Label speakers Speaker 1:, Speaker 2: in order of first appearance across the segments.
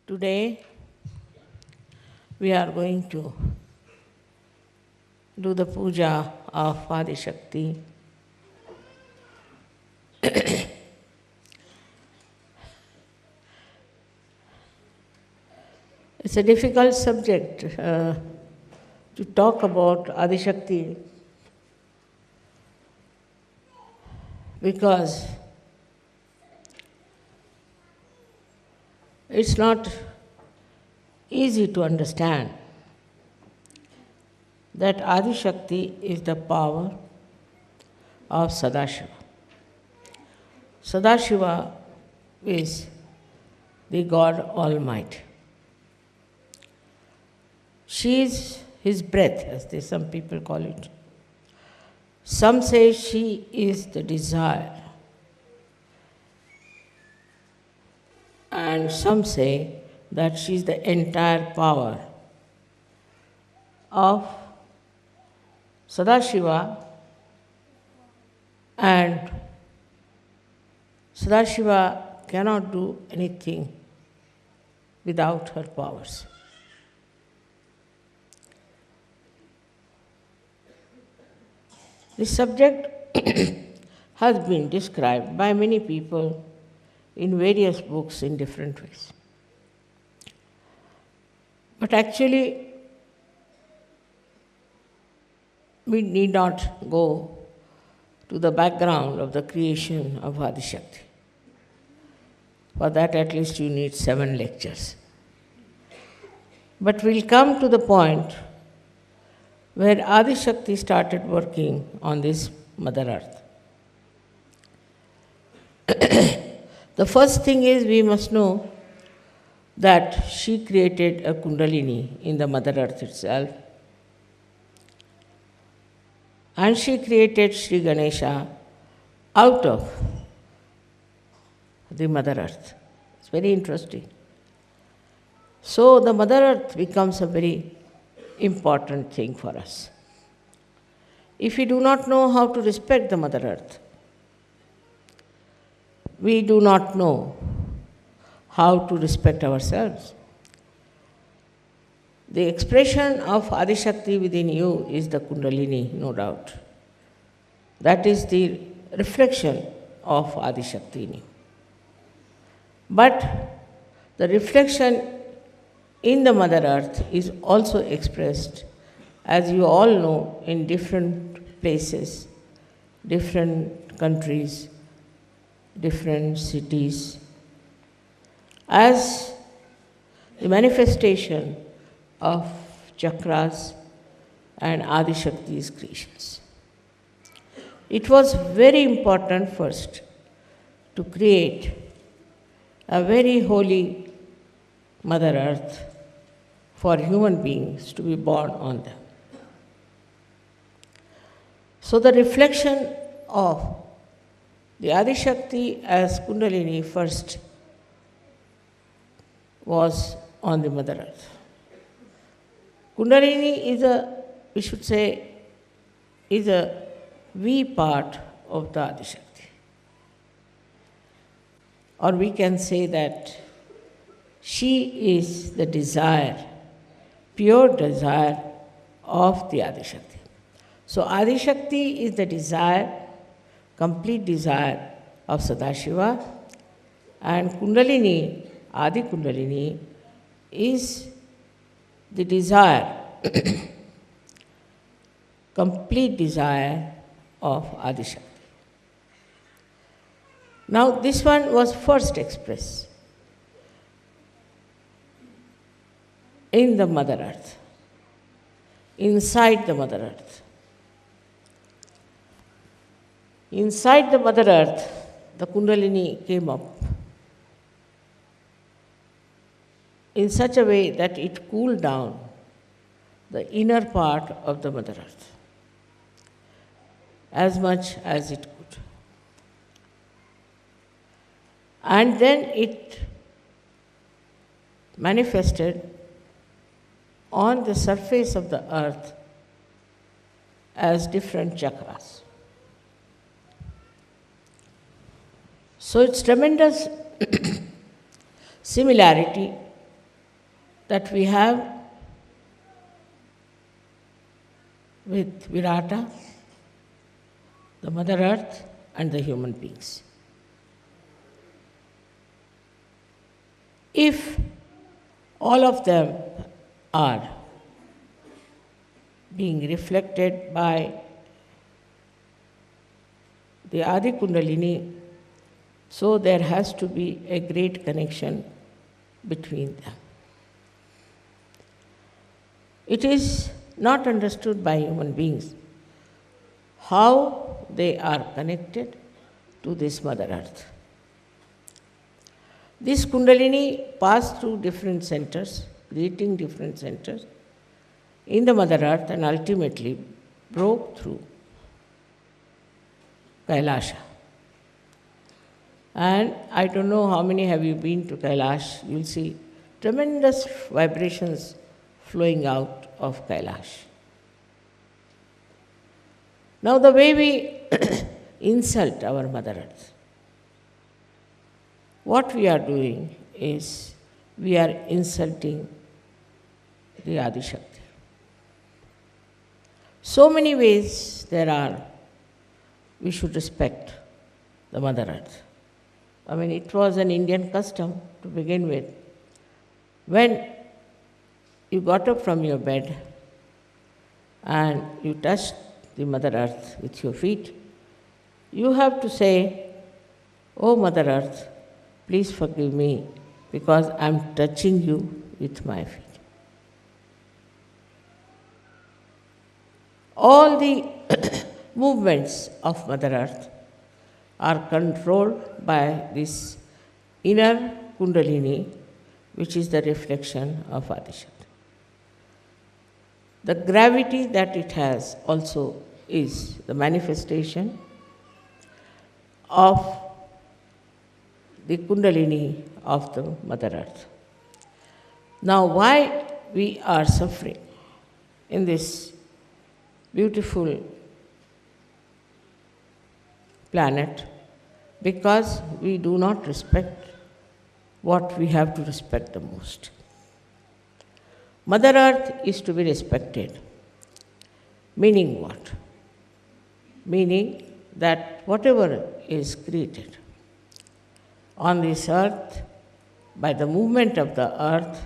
Speaker 1: Today we are going to do the puja of Adi Shakti. It's a difficult subject to talk about Adi Shakti because it's not easy to understand that Adi Shakti is the power of Sadashiva. Sadashiva is the God Almighty. She is his breath, as some people call it. Some say she is the desire, and some say that she is the entire power of Sadashiva, and Sadashiva cannot do anything without her powers. This subject has been described by many people in various books in different ways. But actually, we need not go to the background of the creation of Adi Shakti. For that, at least you need 7 lectures. But we'll come to the point where Adi Shakti started working on this Mother Earth. The first thing is we must know that she created a Kundalini in the Mother Earth itself, and she created Sri Ganesha out of the Mother Earth. It's very interesting. So the Mother Earth becomes a very important thing for us. If we do not know how to respect the Mother Earth, we do not know how to respect ourselves. The expression of Adi Shakti within you is the Kundalini, no doubt. That is the reflection of Adi Shakti in you. But the reflection in the Mother Earth is also expressed, as you all know, in different places, different countries, different cities, as the manifestation of chakras and Adi Shakti's creations. It was very important first to create a very holy Mother Earth for human beings to be born on them. So the reflection of the Adi Shakti as Kundalini first was on the Mother Earth. Kundalini is a V part of the Adi Shakti. Or we can say that she is the desire, pure desire of the Adi Shakti. So Adi Shakti is the desire, complete desire of Sadashiva, and Kundalini, Adi Kundalini, is the desire, complete desire of Adi Shakti. Now this one was first expressed in the Mother Earth, inside the Mother Earth. Inside the Mother Earth, the Kundalini came up in such a way that it cooled down the inner part of the Mother Earth as much as it could. And then it manifested on the surface of the earth as different chakras. So it's tremendous similarity that we have with Virata, the Mother Earth, and the human beings. If all of them are being reflected by the Adi Kundalini, so there has to be a great connection between them. It is not understood by human beings how they are connected to this Mother Earth. This Kundalini passed through different centers, creating different centers in the Mother Earth, and ultimately broke through Kailasha. And I don't know how many have you been to Kailash. You'll see tremendous vibrations flowing out of Kailash. Now the way we insult our Mother Earth, what we are doing is we are insulting the Adi Shakti. So many ways there are we should respect the Mother Earth. I mean, it was an Indian custom to begin with. When you got up from your bed and you touched the Mother Earth with your feet, you have to say, "Oh Mother Earth, please forgive me because I'm touching you with my feet." All the movements of Mother Earth are controlled by this inner Kundalini, which is the reflection of Adishakti. The gravity that it has also is the manifestation of the Kundalini of the Mother Earth. Now, why we are suffering in this beautiful planet? Because we do not respect what we have to respect the most. Mother Earth is to be respected. Meaning what? Meaning that whatever is created on this earth, by the movement of the earth,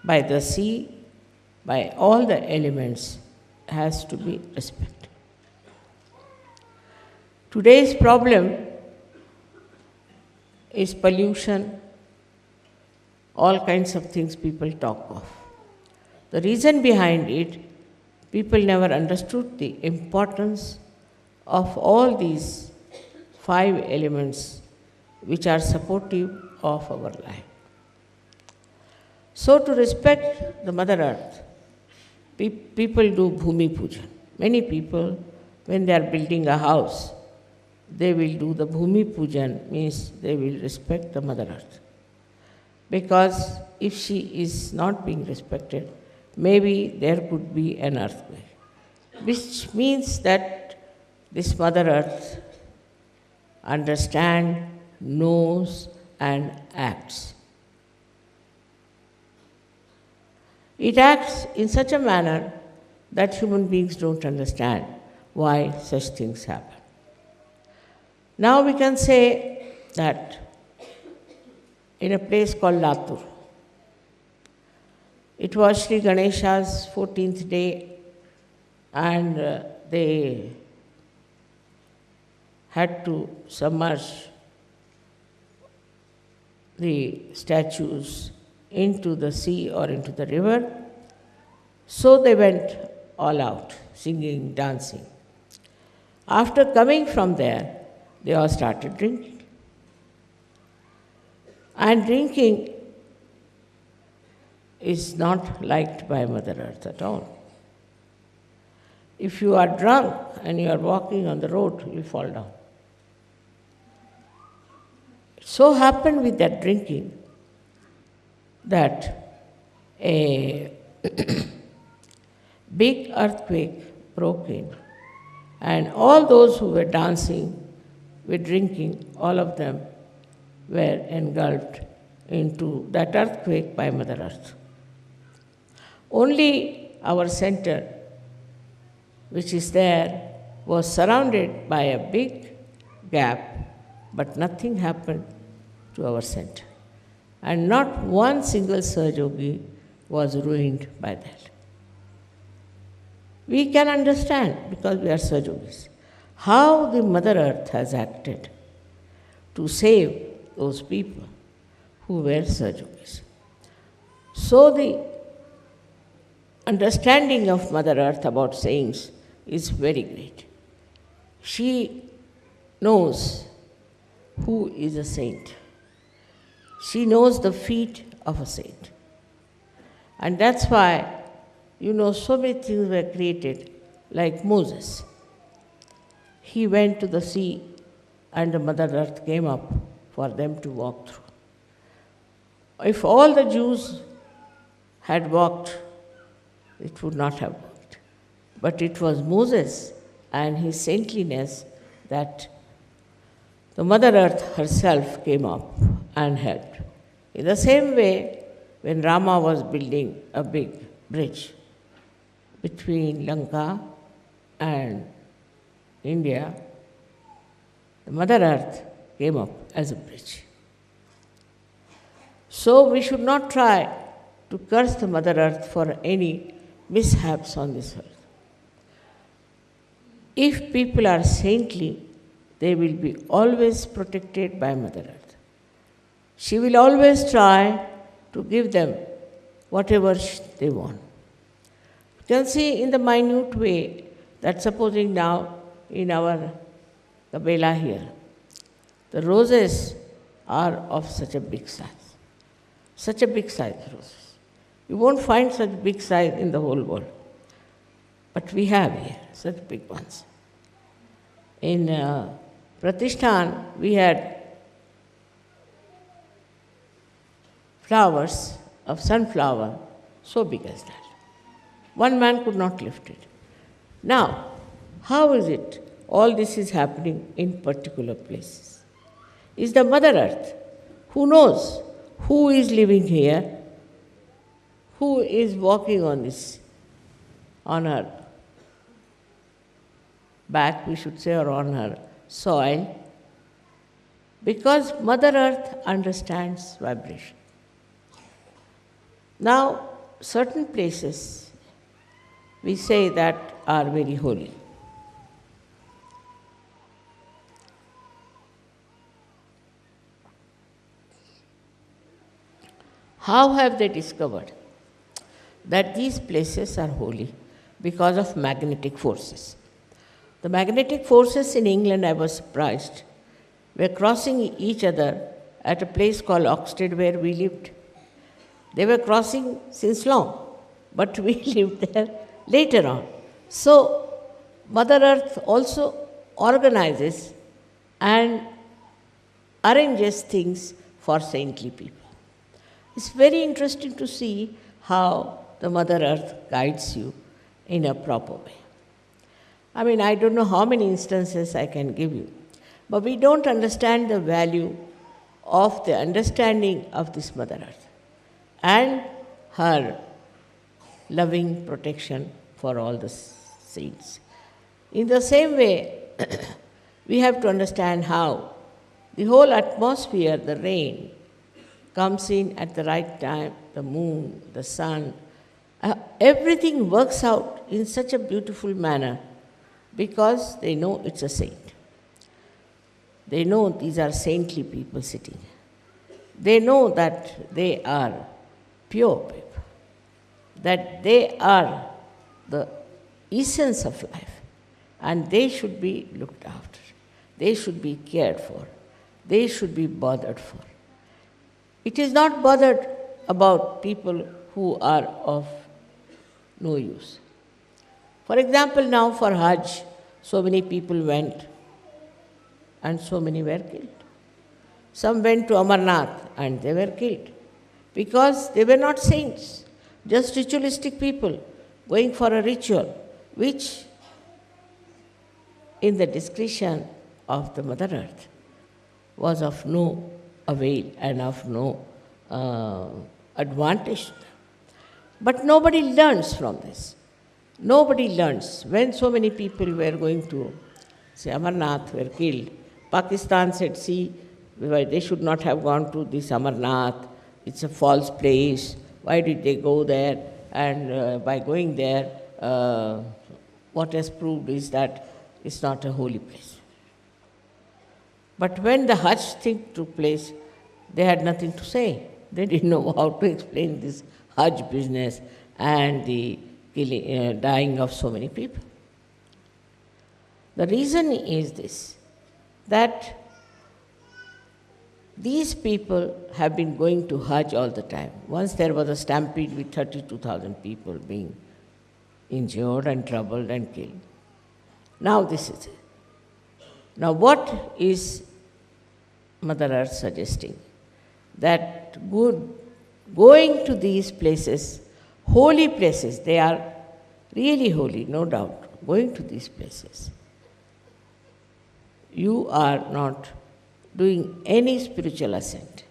Speaker 1: by the sea, by all the elements, has to be respected. Today's problem is pollution, all kinds of things people talk of. The reason behind it, people never understood the importance of all these 5 elements which are supportive of our life. So to respect the Mother Earth, people do Bhumi Pujan. Many people, when they are building a house, they will do the Bhumi Pujan, means they will respect the Mother Earth. Because if she is not being respected, maybe there could be an earthquake. Which means that this Mother Earth understands, knows, and acts. It acts in such a manner that human beings don't understand why such things happen. Now we can say that in a place called Latur, it was Sri Ganesha's 14th day, and they had to submerge the statues into the sea or into the river. So they went all out, singing, dancing. After coming from there, they all started drinking. And drinking is not liked by Mother Earth at all. If you are drunk and you are walking on the road, you will fall down. It so happened with that drinking that a big earthquake broke in, and all those who were dancing with drinking, all of them were engulfed into that earthquake by Mother Earth. Only our center, which is there, was surrounded by a big gap, but nothing happened to our center. And not one single Sahajogi was ruined by that. We can understand, because we are Sahajogis, how the Mother Earth has acted to save those people who were Sahajogis. So the understanding of Mother Earth about saints is very great. She knows who is a saint. She knows the feet of a saint. And that's why, so many things were created, like Moses. He went to the sea and the Mother Earth came up for them to walk through. If all the Jews had walked, it would not have worked. But it was Moses and his saintliness that the Mother Earth herself came up and helped. In the same way, when Rama was building a big bridge between Lanka and India, the Mother Earth came up as a bridge. So we should not try to curse the Mother Earth for any mishaps on this earth. If people are saintly, they will be always protected by Mother Earth. She will always try to give them whatever they want. You can see in the minute way that supposing now in our Gabela here, the roses are of such a big size. Such a big size roses. You won't find such big size in the whole world. But we have here such big ones. In Pratishthan, we had flowers of sunflower so big as that. One man could not lift it. Now, how is it all this is happening in particular places? Is the Mother Earth, who knows who is living here, who is walking on her back, we should say, or on her soil, because Mother Earth understands vibration. Now, certain places we say that are very holy. How have they discovered that these places are holy? Because of magnetic forces. The magnetic forces in England, I was surprised, were crossing each other at a place called Oxted where we lived. They were crossing since long, but we lived there later on. So, Mother Earth also organizes and arranges things for saintly people. It's very interesting to see how the Mother Earth guides you in a proper way. I mean, I don't know how many instances I can give you, but we don't understand the value of the understanding of this Mother Earth and her loving protection for all the saints. In the same way, we have to understand how the whole atmosphere, the rain, comes in at the right time, the moon, the sun, everything works out in such a beautiful manner because they know it's a saint. They know these are saintly people sitting. They know that they are pure people, that they are the essence of life, and they should be looked after. They should be cared for. They should be bothered for. It is not bothered about people who are of no use. For example, now for Hajj, so many people went and so many were killed. Some went to Amarnath and they were killed because they were not saints, just ritualistic people going for a ritual which, in the discretion of the Mother Earth, was of no avail and of no uh, advantage to them. But nobody learns from this. Nobody learns. When so many people were going to, say, Amarnath were killed, Pakistan said, see, they should not have gone to this Amarnath. It's a false place. Why did they go there? And by going there, what has proved is that it's not a holy place. But when the Hajj thing took place, they had nothing to say. They didn't know how to explain this Hajj business and the dying of so many people. The reason is this, that these people have been going to Hajj all the time. Once there was a stampede with 32,000 people being injured and troubled and killed. Now this is it. Now what is Mother Earth suggesting? That going to these places, holy places, they are really holy, no doubt, going to these places, you are not doing any spiritual ascent.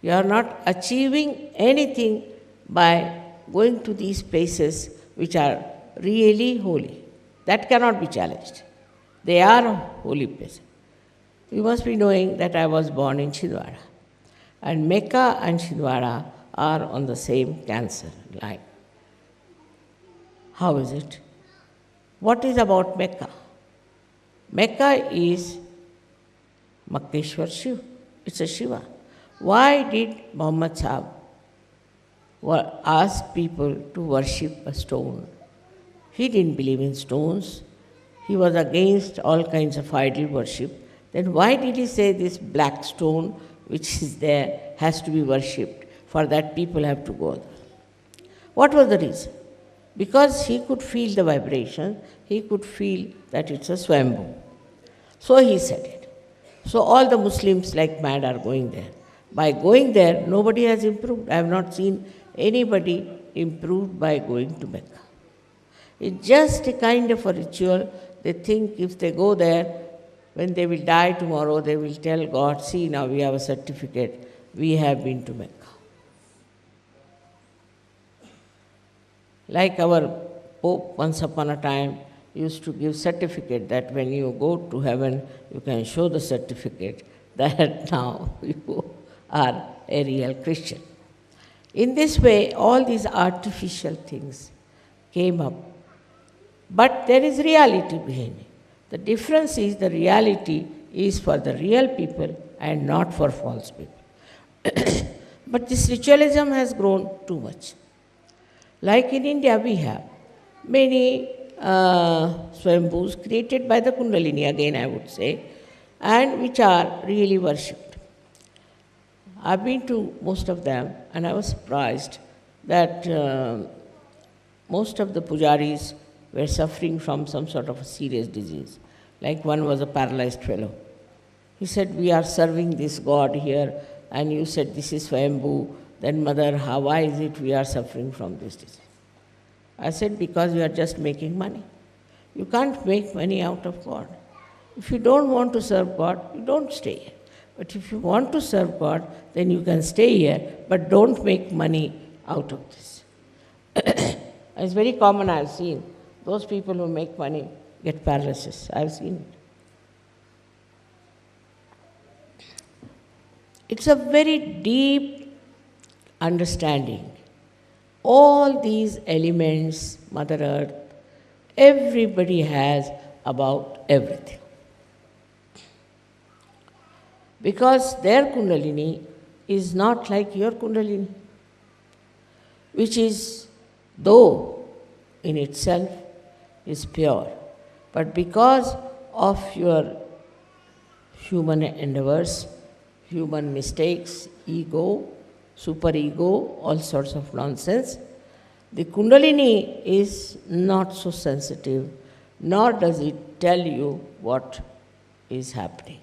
Speaker 1: You are not achieving anything by going to these places which are really holy. That cannot be challenged. They are holy places. You must be knowing that I was born in Chhindwara. And Mecca and Chhindwara are on the same Cancer line. How is it? What is about Mecca? Mecca is Makkeshwar Shiv. It's a Shiva. Why did Muhammad Sahib ask people to worship a stone? He didn't believe in stones. He was against all kinds of idol worship. Then why did he say this black stone which is there has to be worshipped? For that people have to go there. What was the reason? Because he could feel the vibration, he could feel that it's a Swambhu. So he said it. So all the Muslims like mad are going there. By going there, nobody has improved. I have not seen anybody improved by going to Mecca. It's just a kind of a ritual. They think if they go there, when they will die tomorrow, they will tell God, see, now we have a certificate, we have been to Mecca. Like our Pope once upon a time used to give certificate that when you go to heaven, you can show the certificate that now you are a real Christian. In this way, all these artificial things came up. But there is reality behind it. The difference is the reality is for the real people and not for false people. But this ritualism has grown too much. Like in India, we have many Swambhus created by the Kundalini, again I would say, and which are really worshipped. I've been to most of them, and I was surprised that most of the pujaris were suffering from some sort of a serious disease. Like one was a paralyzed fellow. He said, we are serving this God here, and you said this is Swambhu. Then mother, why is it we are suffering from this disease? I said, because you are just making money. You can't make money out of God. If you don't want to serve God, you don't stay here. But if you want to serve God, then you can stay here, but don't make money out of this. It's very common, I've seen. Those people who make money get paralysis. I've seen it. It's a very deep understanding. All these elements, Mother Earth, everybody has about everything. Because their Kundalini is not like your Kundalini, which is, though in itself is pure, but because of your human endeavors, human mistakes, ego, superego, all sorts of nonsense, the Kundalini is not so sensitive, nor does it tell you what is happening.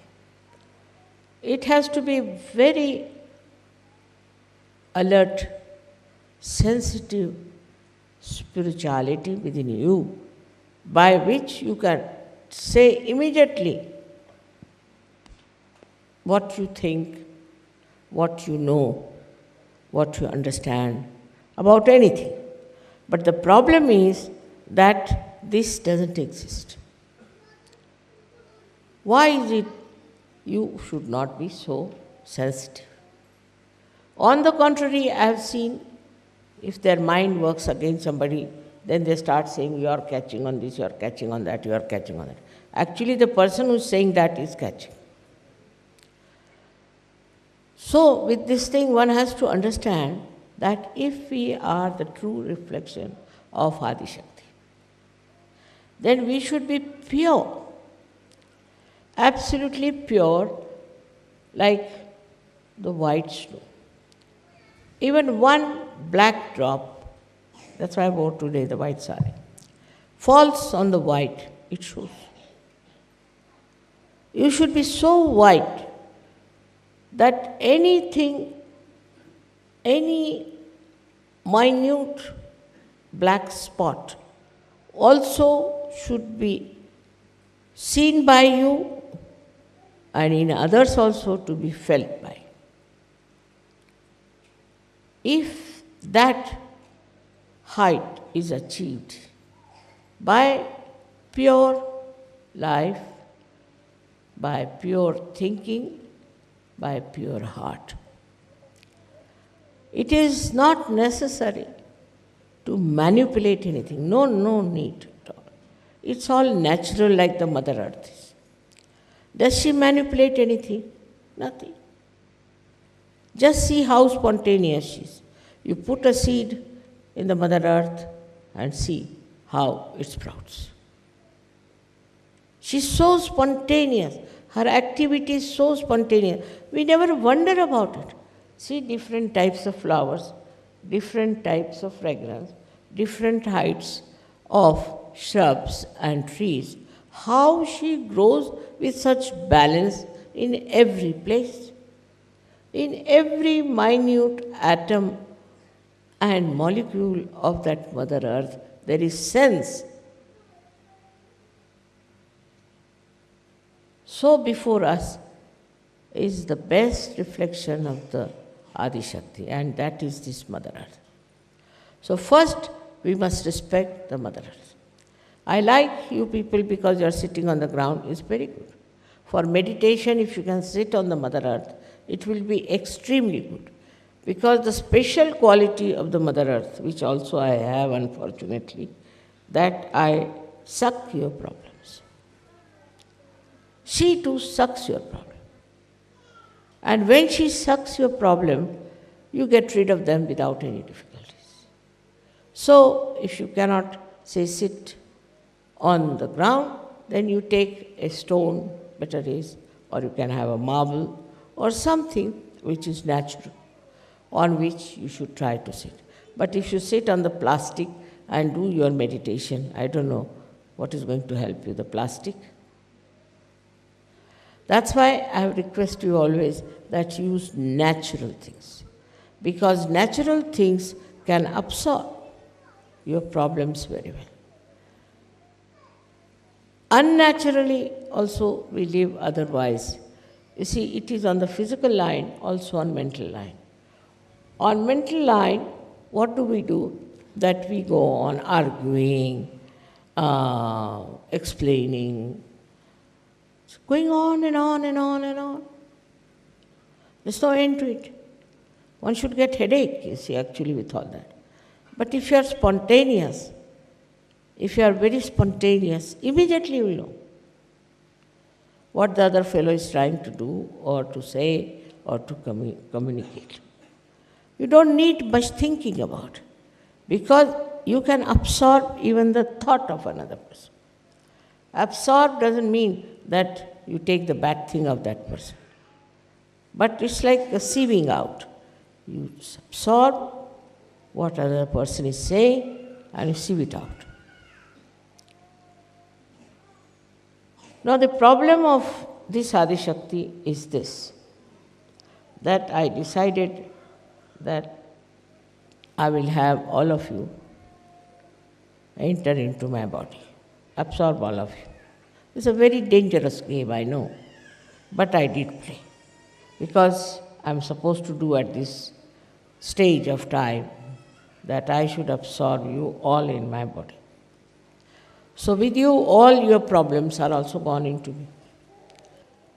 Speaker 1: It has to be very alert, sensitive spirituality within you, by which you can say immediately what you think, what you know, what you understand about anything. But the problem is that this doesn't exist. Why is it you should not be so sensitive? On the contrary, I have seen if their mind works against somebody, then they start saying, you are catching on this, you are catching on that, you are catching on that. Actually, the person who is saying that is catching. So, with this thing, one has to understand that if we are the true reflection of Adishakti, then we should be pure, absolutely pure, like the white snow. Even one black drop, that's why I wore today the white sari, falls on the white, it shows. You should be so white that anything, any minute black spot also should be seen by you and in others also to be felt by. If that height is achieved by pure life, by pure thinking, by pure heart, it is not necessary to manipulate anything. No need at all. It's all natural like the Mother Earth is. Does she manipulate anything? Nothing. Just see how spontaneous she is. You put a seed in the Mother Earth and see how it sprouts. She's so spontaneous. Her activity is so spontaneous. We never wonder about it. See different types of flowers, different types of fragrance, different heights of shrubs and trees. How she grows with such balance in every place. In every minute atom and molecule of that Mother Earth, there is sense. So before us is the best reflection of the Adishakti, and that is this Mother Earth. So first, we must respect the Mother Earth. I like you people because you are sitting on the ground, it's very good. For meditation, if you can sit on the Mother Earth, it will be extremely good. Because the special quality of the Mother Earth, which also I have unfortunately, that I suck your problems. She too sucks your problem. And when she sucks your problem, you get rid of them without any difficulties. So, if you cannot, say, sit on the ground, then you take a stone, better is, or you can have a marble, or something which is natural, on which you should try to sit. But if you sit on the plastic and do your meditation, I don't know what is going to help you, the plastic. That's why I request you always that you use natural things, because natural things can absorb your problems very well. Unnaturally also we live otherwise. You see, it is on the physical line, also on mental line. On mental line, what do? That we go on arguing, explaining, it's going on and on and on and on. There's no end to it. One should get headache, you see, actually with all that. But if you are spontaneous, if you are very spontaneous, immediately you will know what the other fellow is trying to do or to say or to communicate. You don't need much thinking about it, because you can absorb even the thought of another person. Absorb doesn't mean that you take the bad thing of that person. But it's like a sieving out. You absorb what other person is saying and you sieve it out. Now the problem of this Adishakti is this, that I decided that I will have all of you enter into my body, absorb all of you. It's a very dangerous game, I know, but I did play, because I'm supposed to do at this stage of time that I should absorb you all in my body. So with you, all your problems are also gone into me.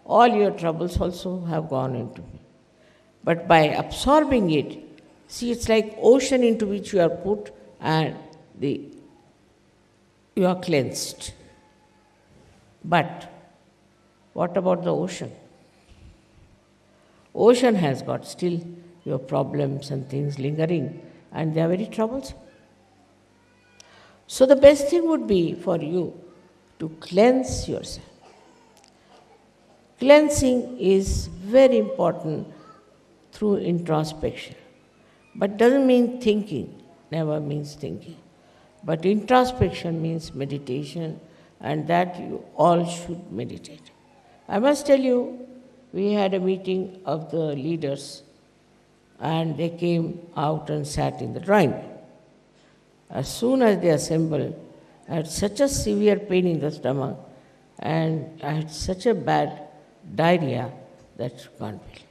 Speaker 1: All your troubles also have gone into me. But by absorbing it, see, it's like ocean into which you are put and you are cleansed. But what about the ocean? Ocean has got still your problems and things lingering, and they are very troublesome. So the best thing would be for you to cleanse yourself. Cleansing is very important through introspection. But doesn't mean thinking, never means thinking. But introspection means meditation, and that you all should meditate. I must tell you, we had a meeting of the leaders, and they came out and sat in the drawing room. As soon as they assembled, I had such a severe pain in the stomach, and I had such a bad diarrhea that you can't believe.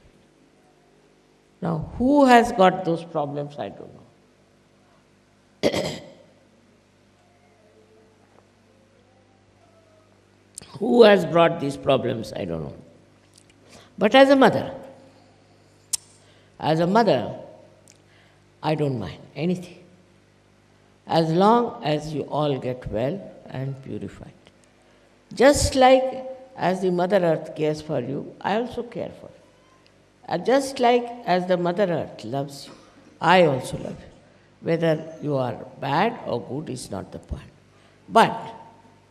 Speaker 1: Now, who has got those problems, I don't know. Who has brought these problems, I don't know. But as a mother, I don't mind anything. As long as you all get well and purified. Just like as the Mother Earth cares for you, I also care for you. And just like as the Mother Earth loves you, I also love you. Whether you are bad or good is not the point. But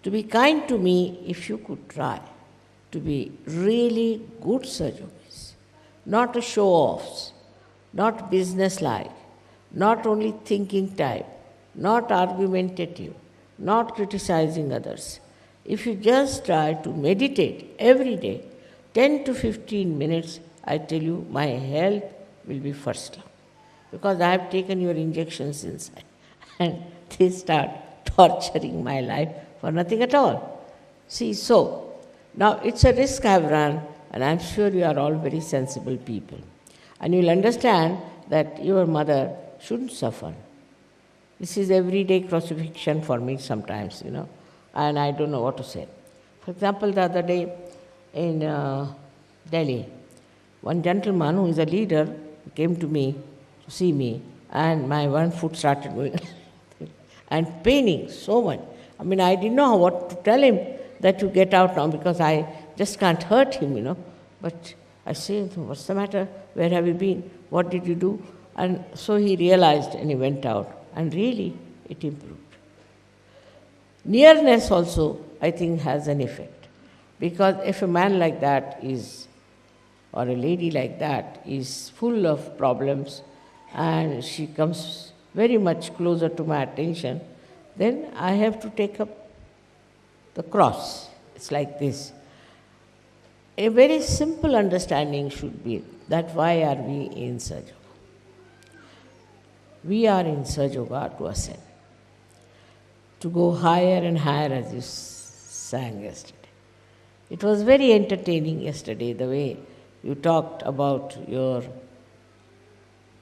Speaker 1: to be kind to me, if you could try to be really good Sahaja Yogis, not a show-offs, not business-like, not only thinking type, not argumentative, not criticizing others. If you just try to meditate every day, 10 to 15 minutes, I tell you, my health will be first class. Because I have taken your injections inside and they start torturing my life for nothing at all. See, so, now it's a risk I've run, and I'm sure you are all very sensible people. And you'll understand that your mother shouldn't suffer. This is everyday crucifixion for me sometimes, and I don't know what to say. For example, the other day in Delhi, one gentleman who is a leader came to me to see me, and my one foot started going and paining so much. I mean, I didn't know what to tell him, that you get out now, because I just can't hurt him, But I say, what's the matter? Where have you been? What did you do? And so he realized and he went out. And really, it improved. Nearness also, I think, has an effect. Because if a man like that is, or a lady like that is full of problems, and she comes very much closer to my attention, then I have to take up the cross. It's like this. A very simple understanding should be that why are we in Sahaja Yoga? We are in Sahaja Yoga to ascend, to go higher and higher, as you sang yesterday. It was very entertaining yesterday, the way you talked about your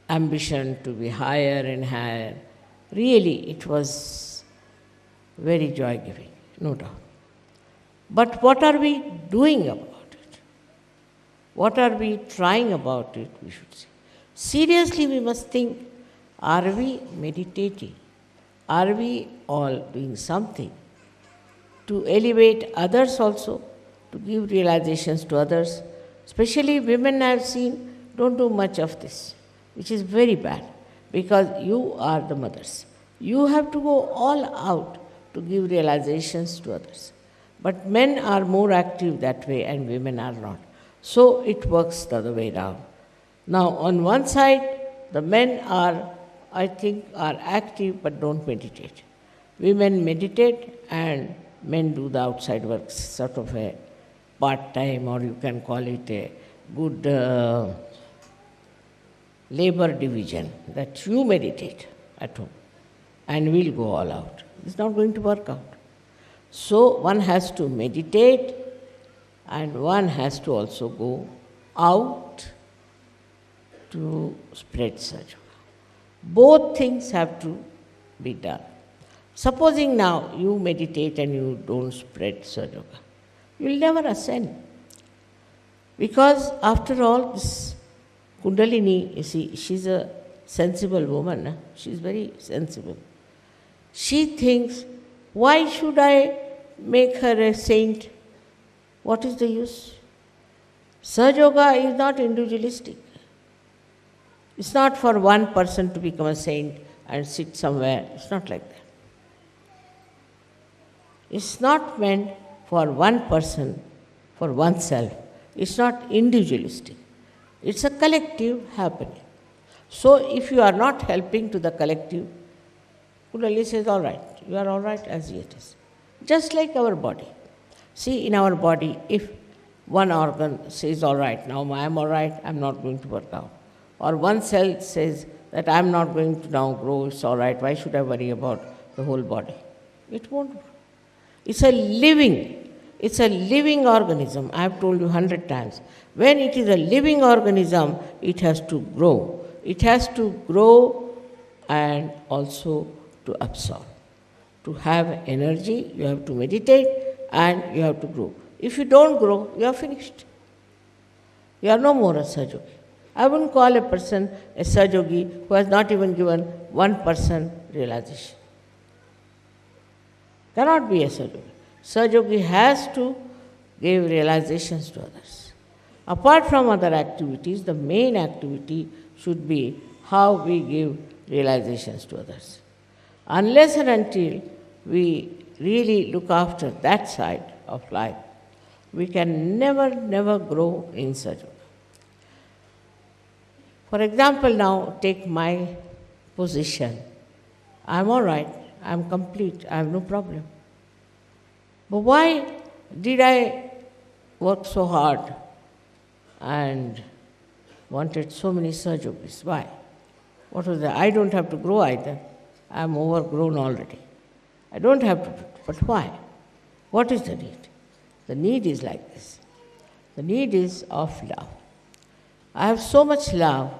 Speaker 1: ambition to be higher and higher. Really, it was very joy-giving, no doubt. But what are we doing about it? What are we trying about it, we should say? Seriously, we must think, are we meditating? Are we all doing something to elevate others also, to give realizations to others? Especially women, I have seen, don't do much of this, which is very bad, because you are the mothers. You have to go all out to give realizations to others. But men are more active that way and women are not. So it works the other way around. Now, on one side, the men are, I think, are active but don't meditate. Women meditate and men do the outside work, sort of a part-time, or you can call it a good labor division, that you meditate at home and we'll go all out. It's not going to work out. So one has to meditate and one has to also go out to spread Sahaja Yoga. Both things have to be done. Supposing now you meditate and you don't spread Sahaja Yoga, you will never ascend. Because after all, this Kundalini, you see, she's a sensible woman. Nah? She's very sensible. She thinks, why should I make her a saint? What is the use? Sahaja Yoga is not individualistic. It's not for one person to become a saint and sit somewhere. It's not like that. It's not meant for one person, for oneself. It's not individualistic. It's a collective happening. So if you are not helping to the collective, Kundalini says, all right, you are all right as it is. Just like our body. See, in our body, if one organ says, all right, now I am all right, I am not going to work out. Or one cell says that I am not going to now grow, it's all right, why should I worry about the whole body? It won't. It's a living organism. I have told you 100 times. When it is a living organism, it has to grow. It has to grow and also to absorb. To have energy, you have to meditate and you have to grow. If you don't grow, you are finished. You are no more a Sahaja Yogi. I wouldn't call a person a Sahaja Yogi who has not even given 1% realization. Cannot be a Sahaja Yogi. Sahaja Yogi has to give realizations to others. Apart from other activities, the main activity should be how we give realizations to others. Unless and until we really look after that side of life, we can never grow in Sahaja Yoga. For example, now take my position. I am all right, I am complete, I have no problem. But why did I work so hard and wanted so many Sahaja Yogis? Why? What was that? I don't have to grow either. I am overgrown already. I don't have to do it. But why? What is the need? The need is like this. The need is of love. I have so much love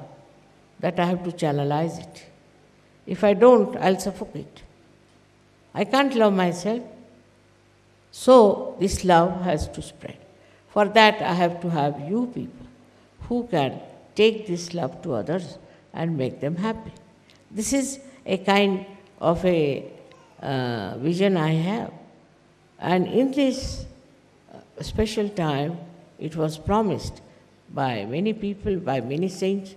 Speaker 1: that I have to channelize it. If I don't, I'll suffocate. I can't love myself. So this love has to spread. For that, I have to have you people who can take this love to others and make them happy. This is a kind of a vision I have. And in this special time, it was promised by many people, by many saints,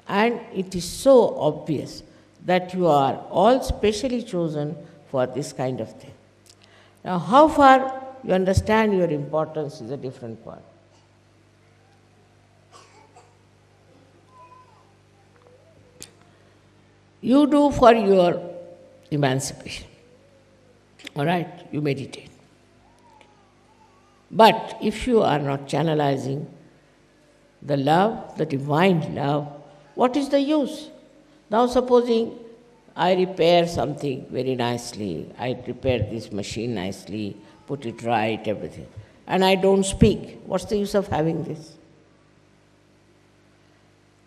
Speaker 1: and it is so obvious that you are all specially chosen for this kind of thing. Now, how far you understand your importance is a different point. You do for your emancipation. All right, you meditate. But if you are not channelizing the love, the divine love, what is the use? Now supposing I repair something very nicely, I prepare this machine nicely, put it right, everything, and I don't speak. What's the use of having this?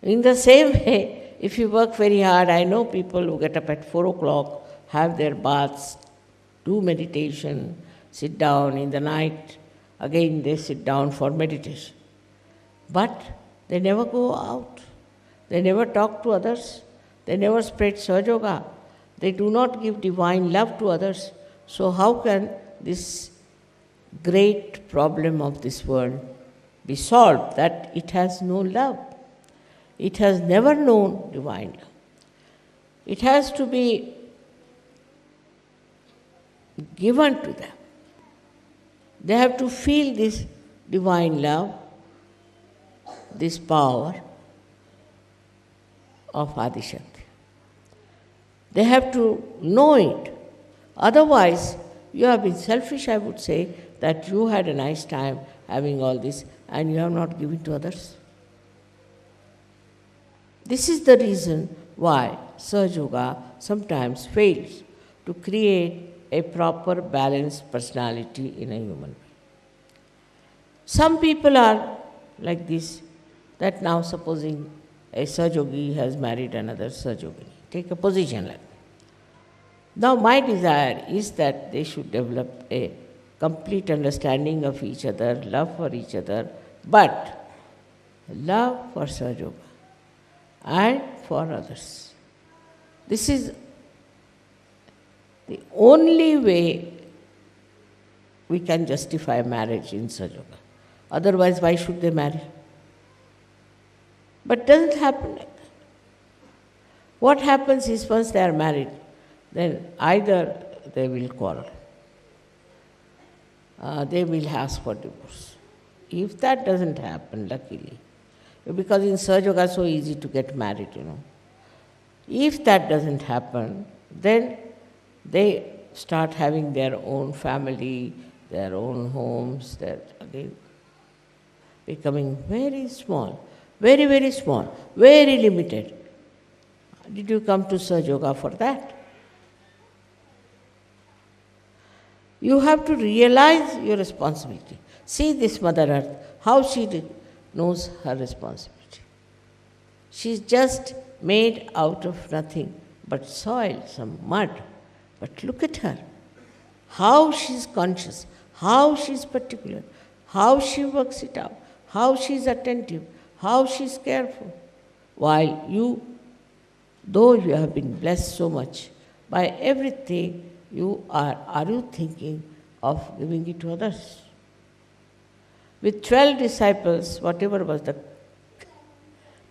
Speaker 1: In the same way, if you work very hard, I know people who get up at 4 o'clock, have their baths, do meditation, sit down in the night, again they sit down for meditation. But they never go out. They never talk to others. They never spread Sahaja Yoga. They do not give divine love to others. So how can this great problem of this world be solved, that it has no love? It has never known divine love. It has to be given to them. They have to feel this divine love, this power of Adishakti. They have to know it. Otherwise, you have been selfish, I would say, that you had a nice time having all this and you have not given to others. This is the reason why Sahaja Yoga sometimes fails to create a proper balanced personality in a human being. Some people are like this, that now supposing a Sahaja Yogi has married another Sahaja Yogini. take a position like that. Now my desire is that they should develop a complete understanding of each other, love for each other, but love for Sahaja Yoga and for others. This is the only way we can justify marriage in Sahaja Yoga. Otherwise, why should they marry? But it doesn't happen like that. What happens is once they are married, then either they will quarrel, they will ask for divorce. If that doesn't happen, luckily, because in Sahaja Yoga it's so easy to get married, If that doesn't happen, then they start having their own family, their own homes, again becoming very small, very, very small, very limited. Did you come to Sahaja Yoga for that? You have to realize your responsibility. See this Mother Earth, how she knows her responsibility. She's just made out of nothing but soil, some mud. But look at her, how she's conscious, how she's particular, how she works it out, how she's attentive, how she's careful. While you, though you have been blessed so much by everything, are you thinking of giving it to others? With 12 disciples, whatever was the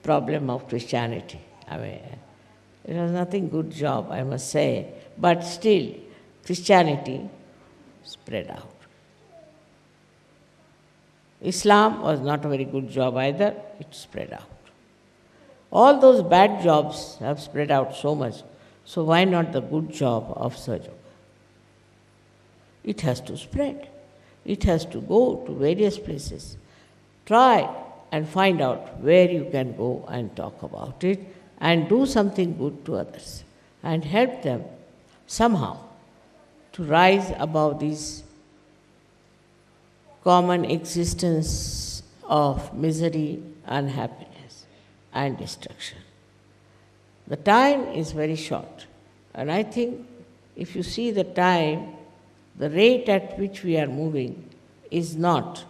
Speaker 1: problem of Christianity, it was nothing good job, I must say, but still, Christianity spread out. Islam was not a very good job either, it spread out. All those bad jobs have spread out so much, so why not the good job of Sahaja Yoga? It has to spread. It has to go to various places. Try and find out where you can go and talk about it and do something good to others and help them somehow to rise above this common existence of misery, unhappiness, and destruction. The time is very short, and I think if you see the time, the rate at which we are moving is not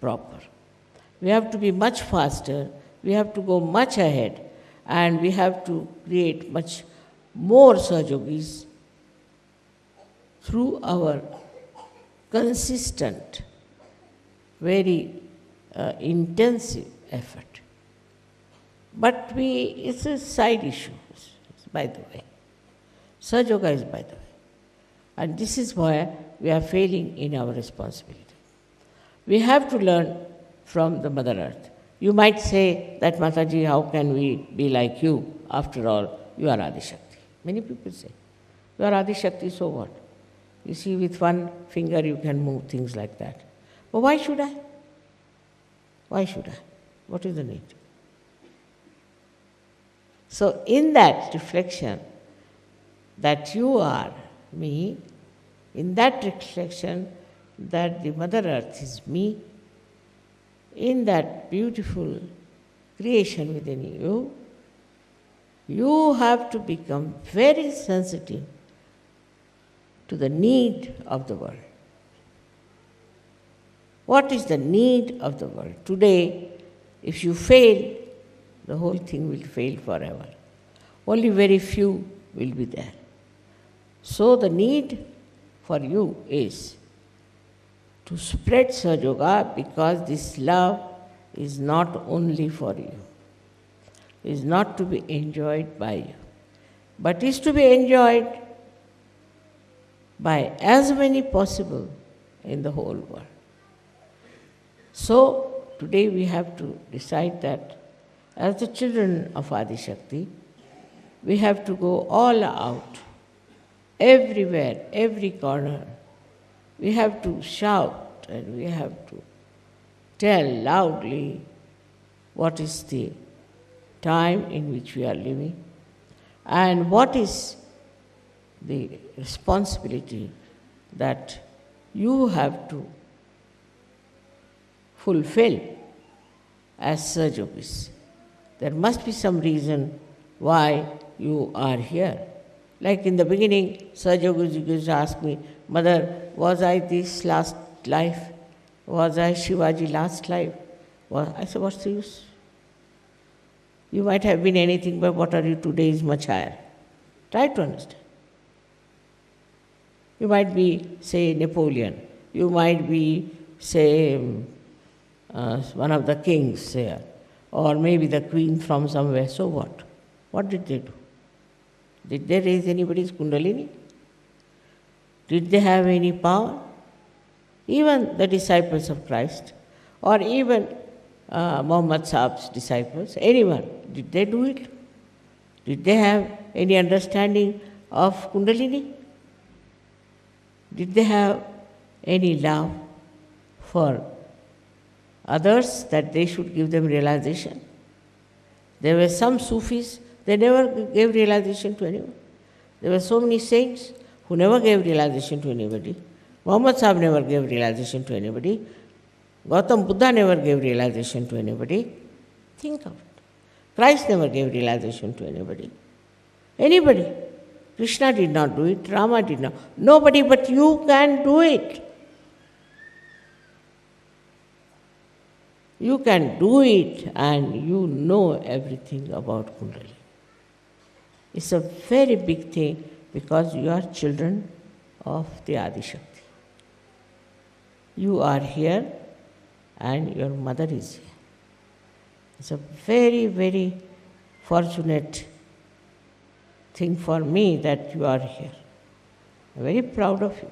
Speaker 1: proper. We have to be much faster, we have to go much ahead, and we have to create much more Sahaja Yogis through our consistent, very intensive effort. But it's a side issue, by the way. Sahaja Yoga is by the way. And this is why we are failing in our responsibility. We have to learn from the Mother Earth. You might say that, Mataji, how can we be like you? After all, you are Adishakti. Many people say, you are Adishakti, so what? You see, with one finger you can move things like that. But why should I? Why should I? What is the need? So in that reflection that you are me, in that reflection that the Mother Earth is me, in that beautiful creation within you, you have to become very sensitive to the need of the world. What is the need of the world? Today, if you fail, the whole thing will fail forever. Only very few will be there. So the need for you is to spread Sahaja Yoga, because this love is not only for you, is not to be enjoyed by you, but is to be enjoyed by as many possible in the whole world. So today we have to decide that as the children of Adishakti, we have to go all out, everywhere, every corner. We have to shout and we have to tell loudly what is the time in which we are living and what is the responsibility that you have to fulfill as Sahaja Yogis. There must be some reason why you are here. Like in the beginning, Sahaja used to ask me, Mother, was I this last life? Was I Shivaji last life? Well, I said, what's the use? You might have been anything, but what are you today is much higher. Try to understand. You might be, say, Napoleon. You might be, say, one of the kings there, or maybe the queen from somewhere. So what? What did they do? Did they raise anybody's Kundalini? Did they have any power? Even the disciples of Christ, or even Muhammad Sahab's disciples, anyone, did they do it? Did they have any understanding of Kundalini? Did they have any love for others that they should give them realization? There were some Sufis, they never gave realization to anyone. There were so many saints who never gave realization to anybody. Muhammad Sahib never gave realization to anybody. Gautam Buddha never gave realization to anybody. Think of it. Christ never gave realization to anybody. Anybody. Krishna did not do it, Rama did not. Nobody but you can do it. You can do it and you know everything about Kundalini. It's a very big thing because you are children of the Adi Shakti. You are here and your mother is here. It's a very, very fortunate thing for me that you are here. I'm very proud of you.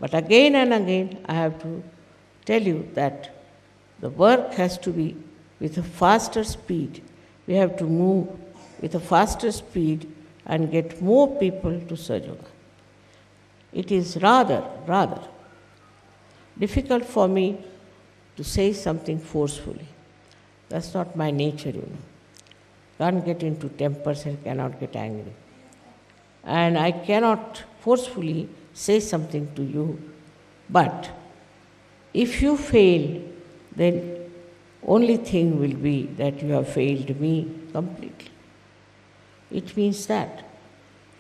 Speaker 1: But again and again, I have to tell you that the work has to be with a faster speed. We have to move with a faster speed and get more people to Sahaja Yoga. It is rather difficult for me to say something forcefully. That's not my nature, you know. Can't get into tempers and cannot get angry. And I cannot forcefully say something to you. But if you fail, then only thing will be that you have failed me completely. It means that.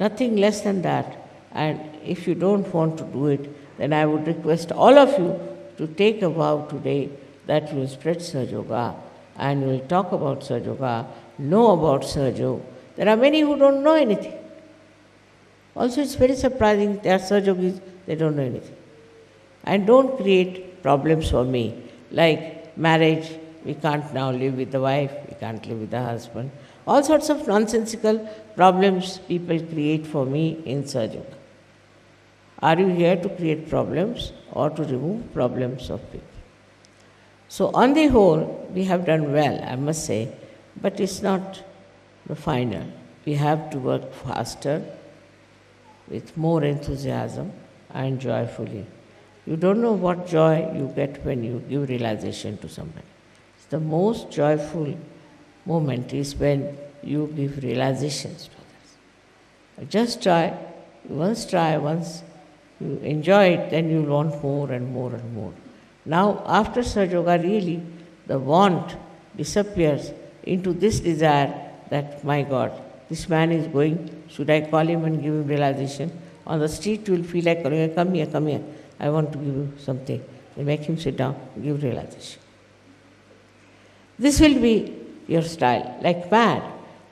Speaker 1: Nothing less than that. And if you don't want to do it, then I would request all of you to take a vow today that you will spread Sahaja Yoga and you will talk about Sahaja Yoga, know about Sahaja Yoga. There are many who don't know anything. Also, it's very surprising, there are Sahaja Yogis, they don't know anything. And don't create problems for me, like marriage, we can't now live with the wife, we can't live with the husband. All sorts of nonsensical problems people create for me in Sahaja Yoga. Are you here to create problems or to remove problems of people? So on the whole, we have done well, I must say, but it's not the final. We have to work faster, with more enthusiasm and joyfully. You don't know what joy you get when you give realization to somebody. The most joyful moment is when you give realizations to others. Just try, once you enjoy it, then you want more and more and more. Now, after Sahaja Yoga, really, the want disappears into this desire that, my God, this man is going, should I call him and give him realization? On the street, you will feel like, come here, I want to give you something. You make him sit down, give realization. This will be your style, like mad.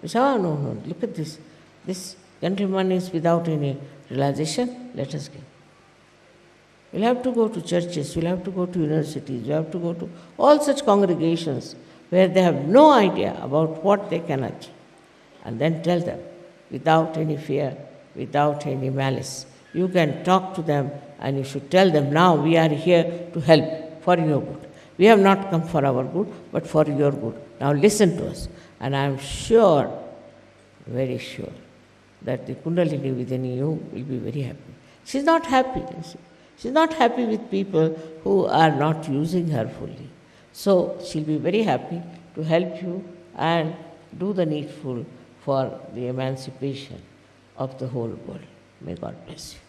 Speaker 1: You say, oh, no, look at this. This gentleman is without any realization, let us give. We'll have to go to churches, we'll have to go to universities, we'll have to go to all such congregations where they have no idea about what they can achieve. And then tell them, without any fear, without any malice. You can talk to them and you should tell them, now we are here to help for your good. We have not come for our good, but for your good. Now listen to us. And I am sure, very sure, that the Kundalini within you will be very happy. She is not happy. She is not happy with people who are not using her fully. So she will be very happy to help you and do the needful for the emancipation of the whole world. May God bless you.